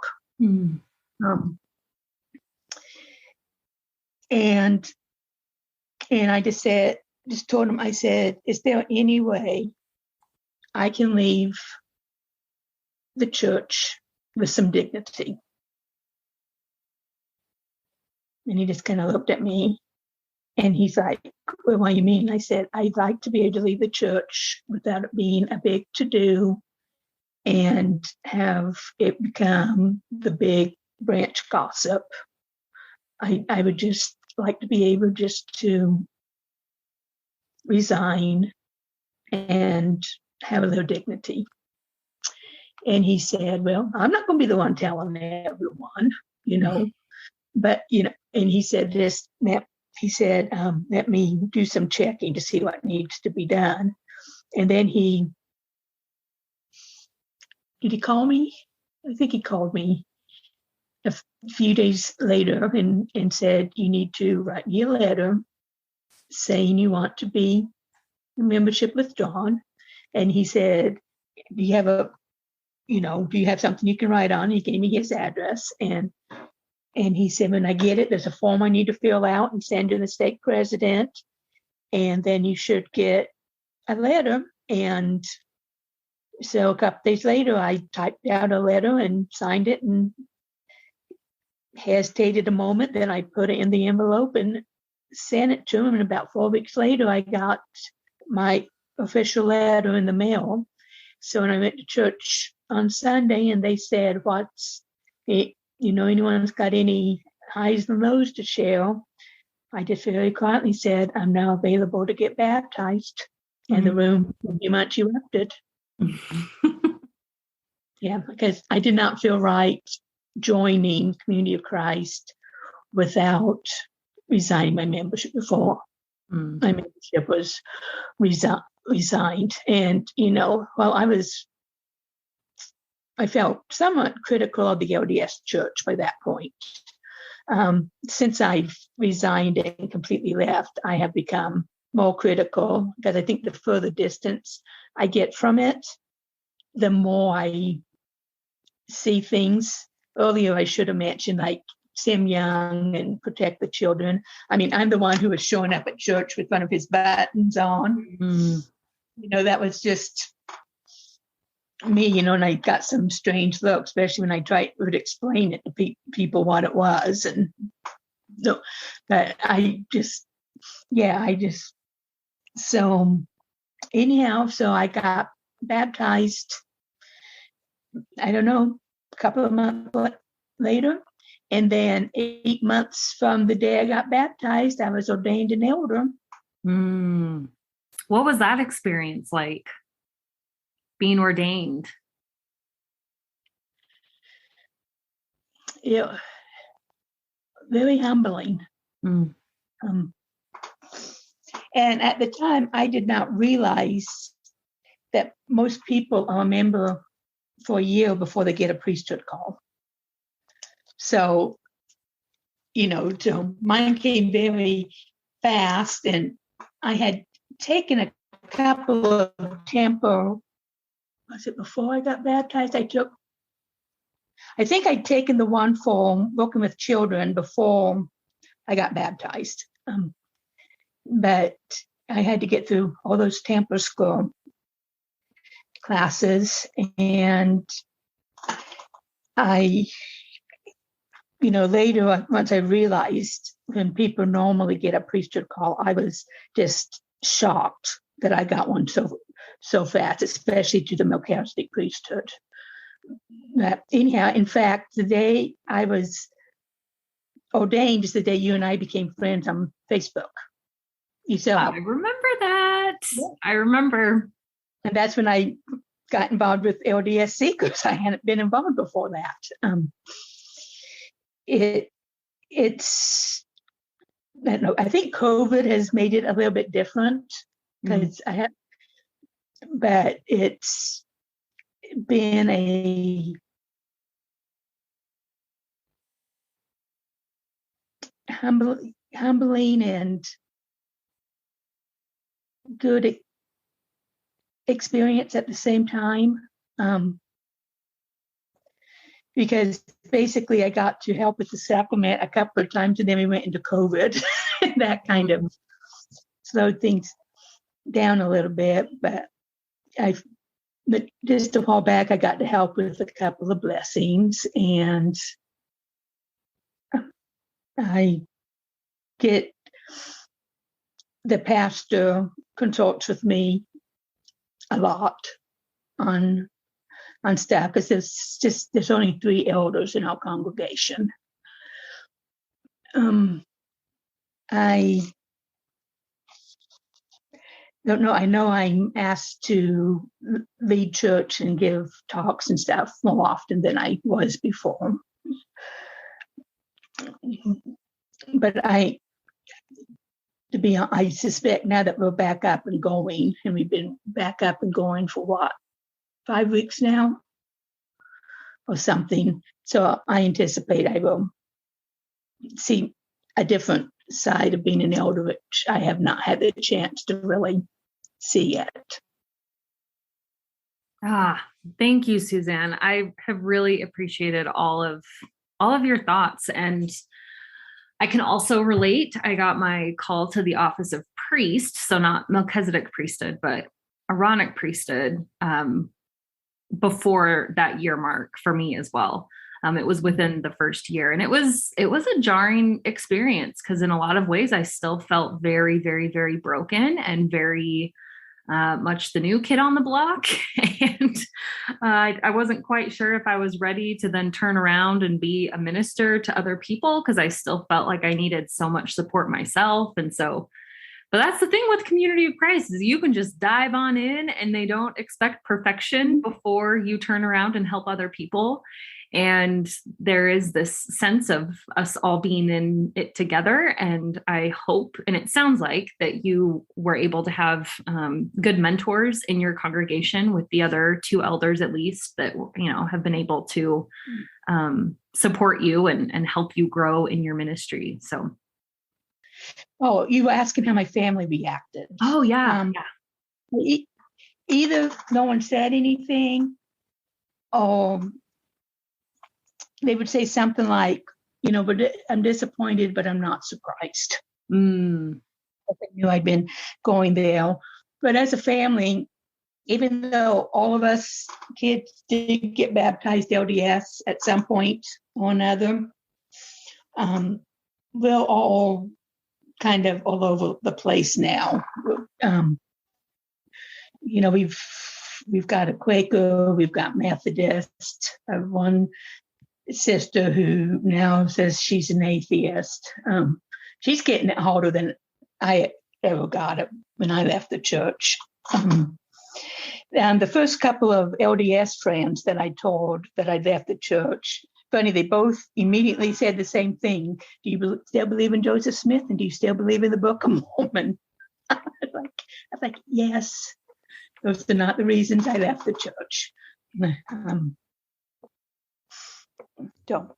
And I just told him, I said, is there any way I can leave the church with some dignity? And he just kind of looked at me, and he's like, well, what do you mean? I said, I'd like to be able to leave the church without it being a big to-do and have it become the big branch gossip. I would just like to be able just to resign and have a little dignity. And he said, well, I'm not going to be the one telling everyone, but, and he said let me do some checking to see what needs to be done. And then did he call me? I think he called me a few days later and said, you need to write me a letter saying you want to be in membership with John. And he said, do you have something you can write on? He gave me his address. And he said, when I get it, there's a form I need to fill out and send to the stake president. And then you should get a letter. And so a couple days later, I typed out a letter and signed it and hesitated a moment. Then I put it in the envelope and sent it to him. And about 4 weeks later, I got my official letter in the mail. So when I went to church on Sunday, and they said, anyone's got any highs and lows to share? I just very quietly said, I'm now available to get baptized. Mm-hmm. And the room pretty much erupted. Yeah, because I did not feel right joining Community of Christ without resigning my membership before my membership was resigned. And, I felt somewhat critical of the LDS church by that point. Since I've resigned and completely left, I have become more critical, because I think the further distance I get from it, the more I see things. Earlier, I should have mentioned, like, Sim Young and protect the children. I'm the one who was showing up at church with one of his buttons on. That was just me, and I got some strange looks, especially when I would explain it to people what it was. And No, but so anyhow, so I got baptized, I don't know, a couple of months later. And then 8 months from the day I got baptized, I was ordained an elder. What was that experience like, being ordained? Yeah, very humbling. And at the time, I did not realize that most people are a member for a year before they get a priesthood call. So, so mine came very fast, and I had taken a couple of was it before I got baptized? I think I'd taken the one for working with children before I got baptized. But I had to get through all those Tampa school classes, and I, later, once I realized when people normally get a priesthood call, I was just shocked that I got one so fast, especially to the Melchizedek priesthood. But anyhow, in fact, the day I was ordained is the day you and I became friends on Facebook. I remember that. Yeah. I remember. And that's when I got involved with LDSC, because I hadn't been involved before that. I think COVID has made it a little bit different, because but it's been a humbling and good experience at the same time, because basically I got to help with the sacrament a couple of times, and then we went into COVID. That kind of slowed things down a little bit, but just a while back, I got to help with a couple of blessings, and I get the pastor consults with me a lot on staff, because there's only 3 elders in our congregation. I don't know. I know I'm asked to lead church and give talks and stuff more often than I was before. But I suspect now that we're back up and going, and we've been back up and going for 5 weeks now or something. So I anticipate I will see a different side of being an elder, which I have not had the chance to really see yet. Thank you, Suzanne. I have really appreciated all of your thoughts, and I can also relate. I got my call to the office of priest, so not Melchizedek priesthood, but Aaronic priesthood, before that year mark for me as well. It was within the first year, and it was a jarring experience, because in a lot of ways I still felt very, very, very broken and very much the new kid on the block. And I wasn't quite sure if I was ready to then turn around and be a minister to other people, because I still felt like I needed so much support myself. And so, but that's the thing with Community of Christ, is you can just dive on in, and they don't expect perfection before you turn around and help other people. And there is this sense of us all being in it together. And I hope, and it sounds like, that you were able to have good mentors in your congregation, with the other 2 elders, at least, that, have been able to support you and help you grow in your ministry. So. Oh, you were asking how my family reacted. Oh, yeah. Either no one said anything, or they would say something like, but I'm disappointed, but I'm not surprised. I knew I'd been going there. But as a family, even though all of us kids did get baptized LDS at some point or another, we're all kind of all over the place now. We've got a Quaker, we've got Methodist. I have one sister who now says she's an atheist. She's getting it harder than I ever got it when I left the church. And the first couple of LDS friends that I told that I left the church, funny, they both immediately said the same thing. Do you still believe in Joseph Smith? And do you still believe in the Book of Mormon? I was like, yes. Those are not the reasons I left the church.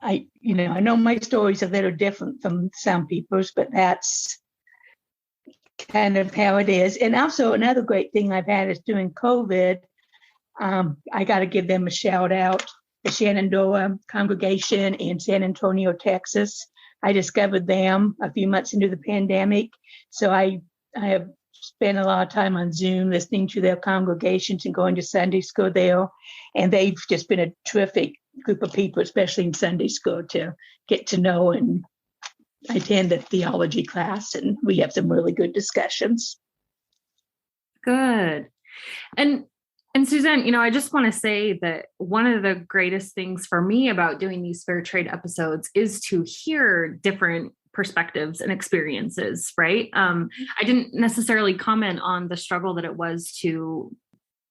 I know my stories are a little different from some people's, but that's kind of how it is. And also another great thing I've had is during COVID, I got to give them a shout out, the Shenandoah congregation in San Antonio, Texas. I discovered them a few months into the pandemic. So I have spent a lot of time on Zoom listening to their congregations and going to Sunday school there. And they've just been a terrific group of people, especially in Sunday school, to get to know. And I attend the theology class, and we have some really good discussions. Good. And Suzanne, I just want to say that one of the greatest things for me about doing these Fair Trade episodes is to hear different perspectives and experiences, right? I didn't necessarily comment on the struggle that it was to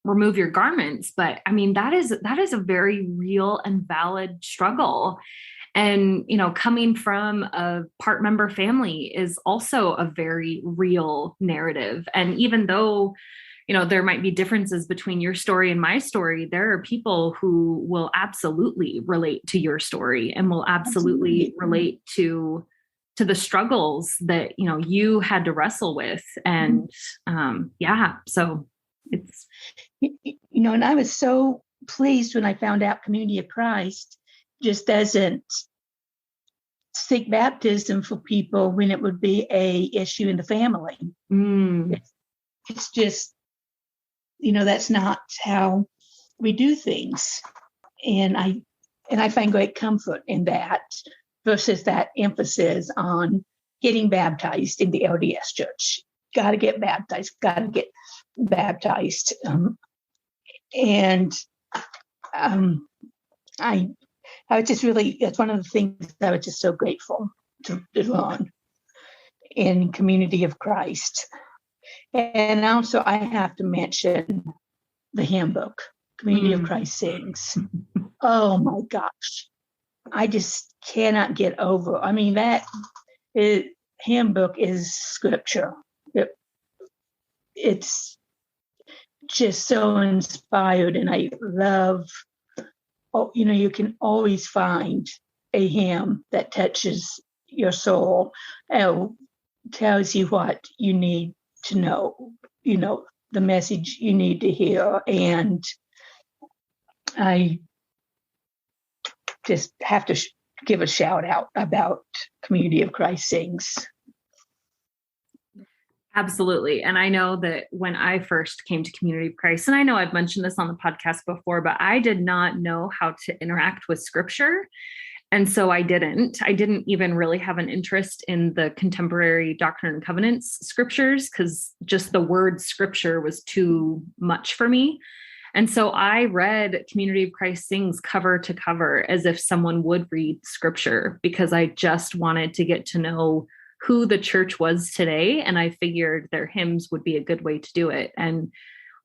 remove your garments, but I mean, that is a very real and valid struggle. And, coming from a part member family is also a very real narrative. And even though, there might be differences between your story and my story, there are people who will absolutely relate to your story and will absolutely relate to the struggles that, you had to wrestle with. And so it's, and I was so pleased when I found out Community of Christ just doesn't seek baptism for people when it would be a issue in the family. It's just, that's not how we do things. And I find great comfort in that versus that emphasis on getting baptized in the LDS church. Got to get baptized. I was just really, that's one of the things that I was just so grateful to learn in Community of Christ. And also I have to mention the hymn book, Community of Christ Sings. Oh my gosh. I just cannot get over. I mean, hymn book is scripture. It's just so inspired, and I love, you can always find a hymn that touches your soul, tells you what you need to know, the message you need to hear. And I just have to give a shout out about Community of Christ Sings. Absolutely. And I know that when I first came to Community of Christ, and I know I've mentioned this on the podcast before, but I did not know how to interact with scripture. And so I didn't even really have an interest in the contemporary Doctrine and Covenants scriptures, because just the word scripture was too much for me. And so I read Community of Christ Sings cover to cover as if someone would read scripture, because I just wanted to get to know who the church was today. And I figured their hymns would be a good way to do it. And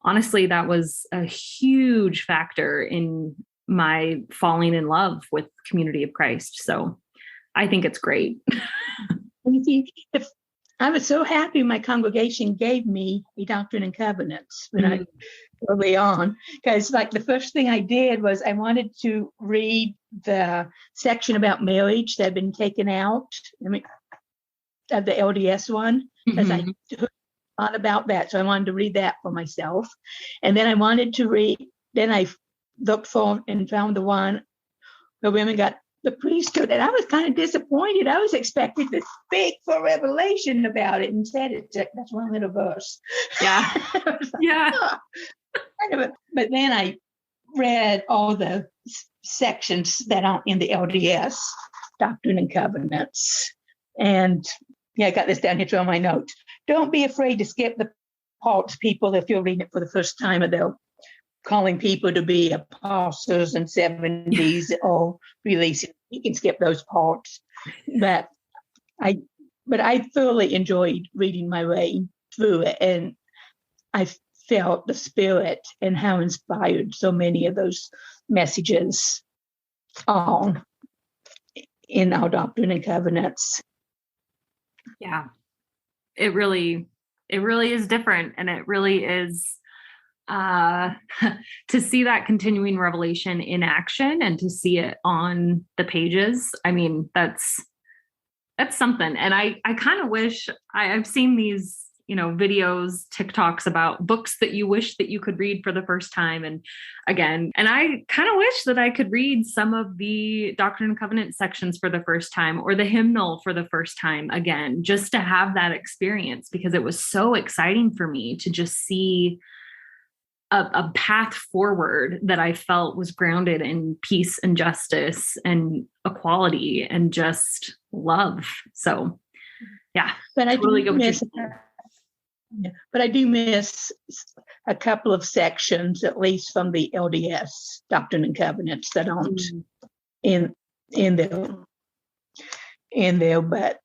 honestly, that was a huge factor in my falling in love with Community of Christ. So I think it's great. I was so happy my congregation gave me a Doctrine and Covenants when I early on, because like the first thing I did was I wanted to read the section about marriage that had been taken out. Of the LDS one, because I heard a lot about that. So I wanted to read that for myself. And then I looked for and found the one where women got the priesthood. And I was kind of disappointed. I was expecting this big full revelation about it. Instead, that's one little verse. Yeah. Yeah. But then I read all the sections that aren't in the LDS, Doctrine and Covenants. And yeah, I got this down here too on my notes. Don't be afraid to skip the parts, people, if you're reading it for the first time, or they're calling people to be apostles and 70s or releasing. You can skip those parts. But I thoroughly enjoyed reading my way through it, and I felt the spirit and how inspired so many of those messages are in our Doctrine and Covenants. Yeah, it really is different, and it really is to see that continuing revelation in action and to see it on the pages. I mean, that's something. And I kind of wish I've seen these, videos, TikToks about books that you wish that you could read for the first time. And again, and I kind of wish that I could read some of the Doctrine and Covenant sections for the first time, or the hymnal for the first time again, just to have that experience, because it was so exciting for me to just see a path forward that I felt was grounded in peace and justice and equality and just love. So yeah, but I totally do miss. Yeah, but I do miss a couple of sections, at least from the LDS Doctrine and Covenants, that aren't in there. But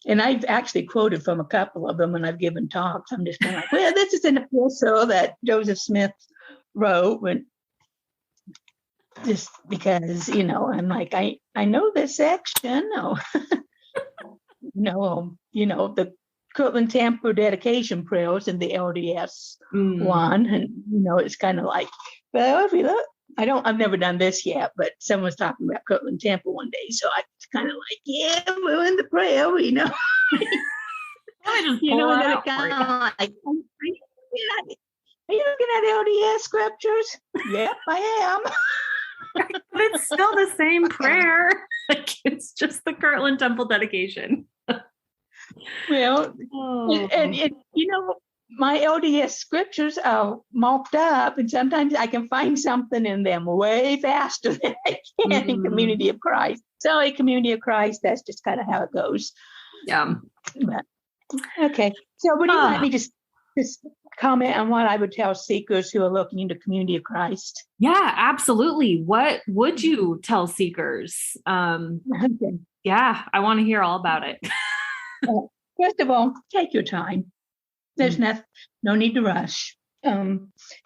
I've actually quoted from a couple of them when I've given talks. I'm just kind of like, well, this is an epistle that Joseph Smith wrote, when just because I'm like, I know this section. The Kirtland Temple dedication prayers in the LDS one, and it's kind of like, well, if you look, I've never done this yet, but someone was talking about Kirtland Temple one day, so I was kind of like, yeah, we're in the prayer, Let me just pull it out for you. Like, are you looking at LDS scriptures? Yep, I am. But it's still the same prayer. Like, it's just the Kirtland Temple dedication. Well, and my LDS scriptures are marked up, and sometimes I can find something in them way faster than I can in Community of Christ. So in Community of Christ, that's just kind of how it goes. Yeah. But, okay. So would you let me just comment on what I would tell seekers who are looking into Community of Christ? Yeah, absolutely. What would you tell seekers? Okay. Yeah, I want to hear all about it. First of all, take your time. There's no need to rush.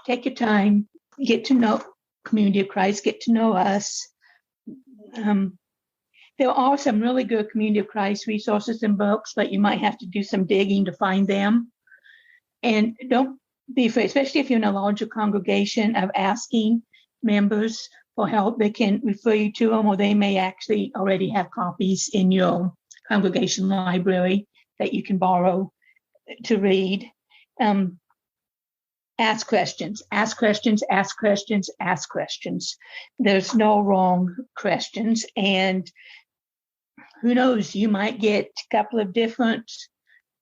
Take your time, get to know Community of Christ, get to know us. There are some really good Community of Christ resources and books, but you might have to do some digging to find them. And don't be afraid, especially if you're in a larger congregation, of asking members for help. They can refer you to them, or they may actually already have copies in your congregation library that you can borrow to read. Ask questions. There's no wrong questions. And who knows, you might get a couple of different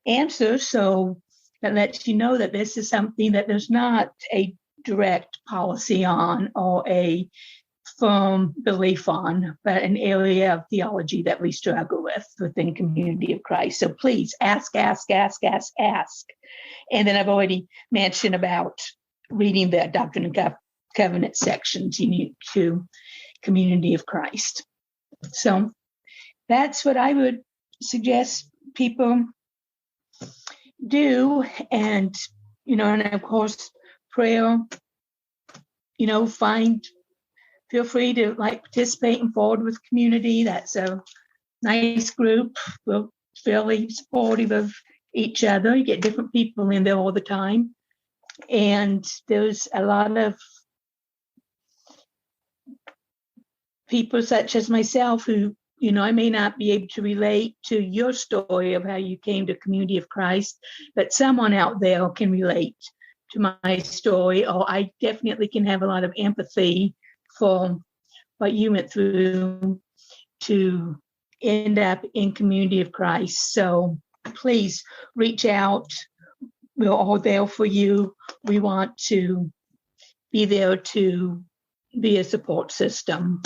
answers. So that lets you know that this is something that there's not a direct policy on or a firm belief on, but an area of theology that we struggle with within Community of Christ. So please ask. And then I've already mentioned about reading the Doctrine and Covenant sections unique to Community of Christ. So that's what I would suggest people do. And, and of course, prayer, feel free to participate and forward with community. That's a nice group. We're fairly supportive of each other. You get different people in there all the time. And there's a lot of people such as myself who, I may not be able to relate to your story of how you came to Community of Christ, but someone out there can relate to my story, or I definitely can have a lot of empathy for what you went through to end up in Community of Christ. So please reach out. We're all there for you. We want to be there to be a support system.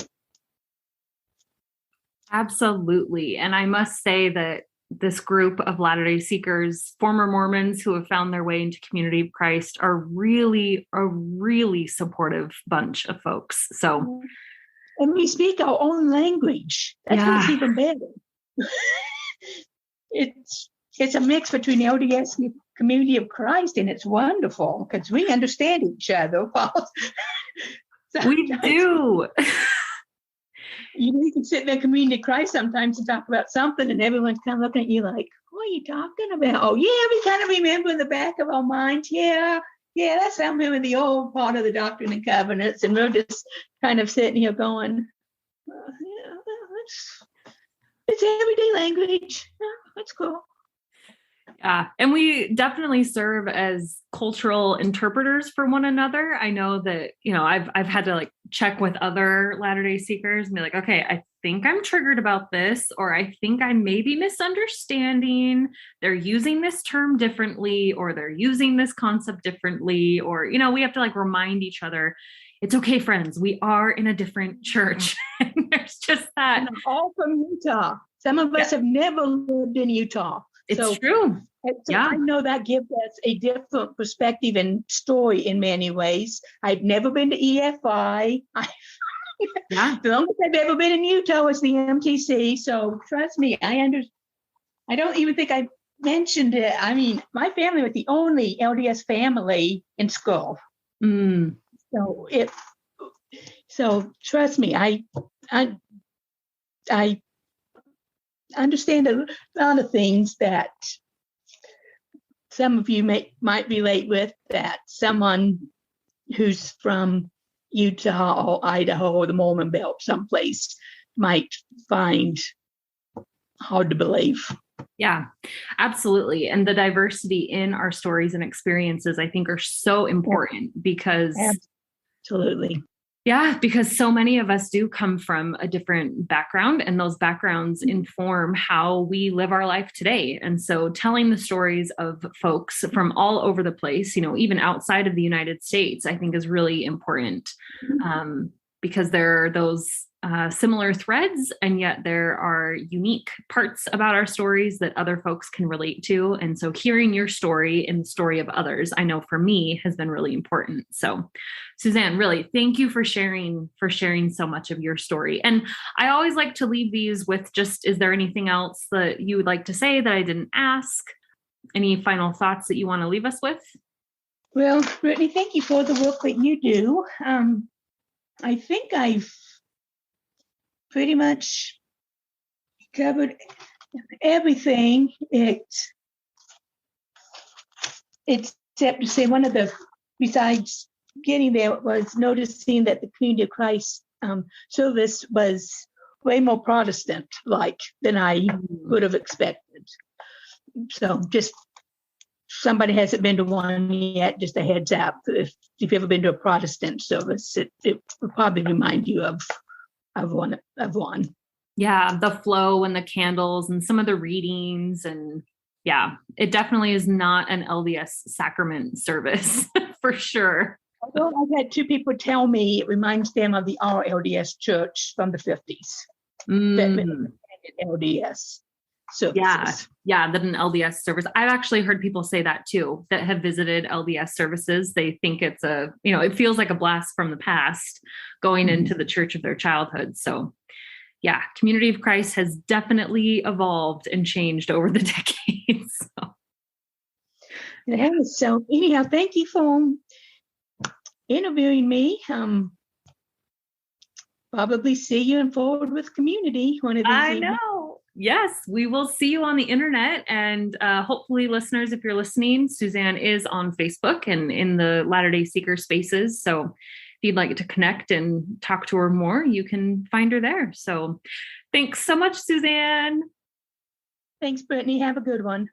Absolutely. And I must say that this group of Latter-day Seekers, former Mormons who have found their way into Community of Christ, are really a really supportive bunch of folks. So, and we speak our own language. That's what's even better. It's a mix between the LDS and the Community of Christ, and it's wonderful because we understand each other. We do. You can sit in the Community of Christ sometimes and talk about something, and everyone's kind of looking at you like, what are you talking about? Oh, yeah, we kind of remember in the back of our minds. Yeah, that's something in the old part of the Doctrine and Covenants. And we're just kind of sitting here going, it's everyday language. That's cool. Yeah. And we definitely serve as cultural interpreters for one another. I know that, I've had to like check with other Latter-day Seekers and be like, okay, I think I'm triggered about this, or I think I may be misunderstanding. They're using this term differently, or they're using this concept differently, or, we have to like remind each other, it's okay, friends, we are in a different church. And there's just that. And I'm all from Utah. Some of us have never lived in Utah. It's true. Yeah. I know that gives us a different perspective and story in many ways. I've never been to EFI. The longest I've ever been in Utah is the MTC. So trust me, I don't even think I mentioned it. I mean, my family was the only LDS family in school. So trust me, I understand a lot of things that some of you might relate with, that someone who's from Utah or Idaho or the Mormon Belt someplace might find hard to believe. Yeah, absolutely. And the diversity in our stories and experiences, I think, are so important because absolutely. Yeah, because so many of us do come from a different background, and those backgrounds inform how we live our life today. And so telling the stories of folks from all over the place, even outside of the United States, I think is really important because there are those similar threads, and yet there are unique parts about our stories that other folks can relate to. And so hearing your story and the story of others, I know for me has been really important. So Suzanne, really, thank you for sharing so much of your story. And I always like to leave these with just, is there anything else that you would like to say that I didn't ask? Any final thoughts that you want to leave us with? Well, Brittany, thank you for the work that you do. I think I've pretty much covered everything except to say one of the, besides getting there, was noticing that the Community of Christ service was way more Protestant-like than I would have expected. So just somebody hasn't been to one yet, just a heads up. If you've ever been to a Protestant service, it will probably remind you of one. Yeah, the flow and the candles and some of the readings. And yeah, it definitely is not an LDS sacrament service for sure. Although I've had two people tell me it reminds them of the RLDS church from the 50s. That LDS services. Yeah, that an LDS service. I've actually heard people say that too, that have visited LDS services. They think it's it feels like a blast from the past going into the church of their childhood. So yeah, Community of Christ has definitely evolved and changed over the decades. So anyhow, thank you for interviewing me. Probably see you in Forward with Community one of these evenings. I know. Yes, we will see you on the internet. And hopefully, listeners, if you're listening, Suzanne is on Facebook and in the Latter-day Seeker spaces. So if you'd like to connect and talk to her more, you can find her there. So thanks so much, Suzanne. Thanks, Brittany. Have a good one.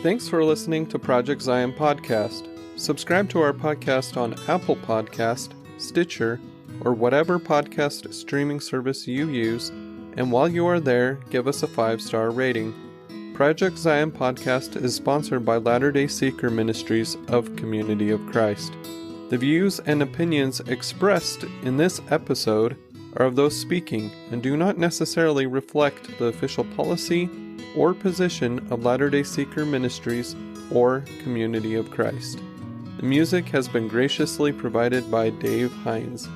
Thanks for listening to Project Zion Podcast. Subscribe to our podcast on Apple Podcast, Stitcher, or whatever podcast streaming service you use, and while you are there, give us a 5-star rating. Project Zion podcast is sponsored by Latter-day Seeker Ministries of Community of Christ. The views and opinions expressed in this episode are of those speaking and do not necessarily reflect the official policy or position of Latter-day Seeker Ministries or Community of Christ. The music has been graciously provided by Dave Hines.